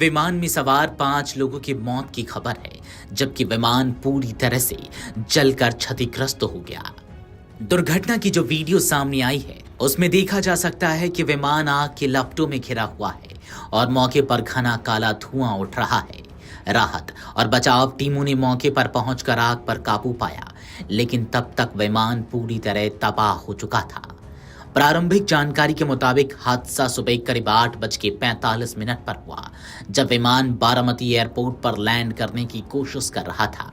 विमान में सवार 5 लोगों की मौत की खबर है, जबकि विमान पूरी तरह से जलकर क्षतिग्रस्त हो गया। दुर्घटना की जो वीडियो सामने आई है, उसमें देखा जा सकता है कि विमान आग के लपटों में घिरा हुआ है और मौके पर घना काला धुआं उठ रहा है। राहत और बचाव टीमों ने मौके पर पहुंचकर आग पर काबू पाया, लेकिन तब तक विमान पूरी तरह तबाह हो चुका था। प्रारंभिक जानकारी के मुताबिक हादसा सुबह करीब 8:45 पर हुआ, जब विमान बारामती एयरपोर्ट पर लैंड करने की कोशिश कर रहा था।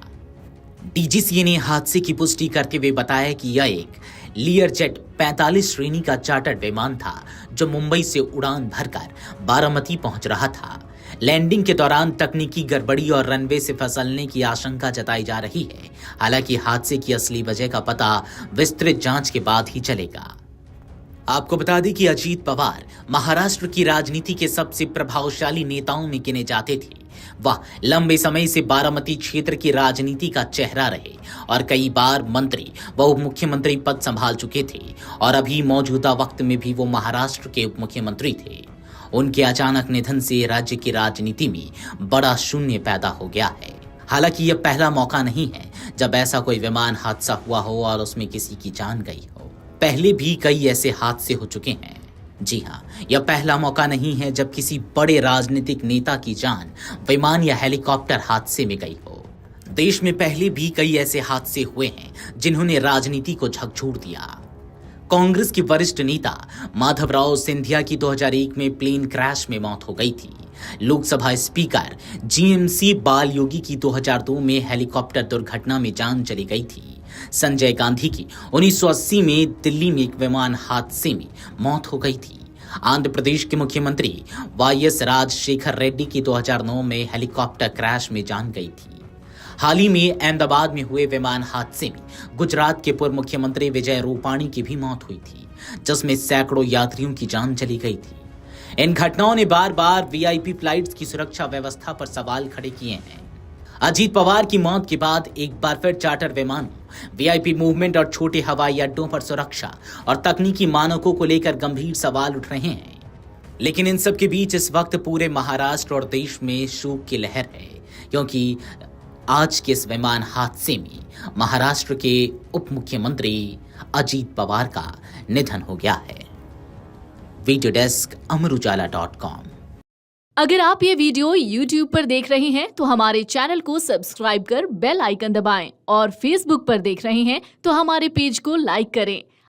डीजीसीए ने हादसे की पुष्टि करते हुए बताया कि यह एक लियरजेट 45 श्रेणी का चार्टर्ड विमान था, जो मुंबई से उड़ान भरकर बारामती पहुंच रहा था। लैंडिंग के दौरान तकनीकी गड़बड़ी और रनवे से फिसलने की आशंका जताई जा रही है। हालांकि हादसे की असली वजह का पता विस्तृत जांच के बाद ही चलेगा। आपको बता दें कि अजीत पवार महाराष्ट्र की राजनीति के सबसे प्रभावशाली नेताओं में गिने जाते थे। वह लंबे समय से बारामती क्षेत्र की राजनीति का चेहरा रहे और कई बार मंत्री व उप मुख्यमंत्री पद संभाल चुके थे और अभी मौजूदा वक्त में भी वो महाराष्ट्र के उप मुख्यमंत्री थे। उनके अचानक निधन से राज्य की राजनीति में बड़ा शून्य पैदा हो गया है। हालांकि यह पहला मौका नहीं है जब ऐसा कोई विमान हादसा हुआ हो और उसमें किसी की जान गई हो। पहले भी कई ऐसे हादसे हो चुके हैं। जी हाँ, यह पहला मौका नहीं है जब किसी बड़े राजनीतिक नेता की जान विमान या हेलीकॉप्टर हादसे में गई हो। देश में पहले भी कई ऐसे हादसे हुए हैं जिन्होंने राजनीति को झकझोर दिया। कांग्रेस की वरिष्ठ नेता माधवराव सिंधिया की 2001 में प्लेन क्रैश में मौत हो गई थी। लोकसभा स्पीकर जीएमसी बाल योगी की 2002 में हेलीकॉप्टर दुर्घटना में जान चली गई थी। संजय गांधी की 1980 में दिल्ली में एक विमान हादसे में मौत हो गई थी। आंध्र प्रदेश के मुख्यमंत्री वाईएस राजशेखर रेड्डी की 2009 में हेलीकॉप्टर क्रैश में जान गई थी। हाल ही में अहमदाबाद में हुए विमान हादसे में गुजरात के पूर्व मुख्यमंत्री विजय रूपाणी की भी मौत हुई थी, जिसमें सैकड़ों यात्रियों की जान चली गई थी। इन घटनाओं ने बार बार वीआईपी फ्लाइट्स की सुरक्षा व्यवस्था पर सवाल खड़े किए हैं। अजीत पवार की मौत के बाद एक बार फिर चार्टर विमानों, वीआईपी मूवमेंट और छोटे हवाई अड्डों पर सुरक्षा और तकनीकी मानकों को लेकर गंभीर सवाल उठ रहे हैं। लेकिन इन सब के बीच इस वक्त पूरे महाराष्ट्र और देश में शोक की लहर है, क्योंकि आज के इस विमान हादसे में महाराष्ट्र के उप मुख्यमंत्री अजीत पवार का निधन हो गया है। Video desk Amar Ujala dot com. अगर आप ये वीडियो YouTube पर देख रहे हैं तो हमारे चैनल को सब्सक्राइब कर बेल आइकन दबाएं और Facebook पर देख रहे हैं तो हमारे पेज को लाइक करें।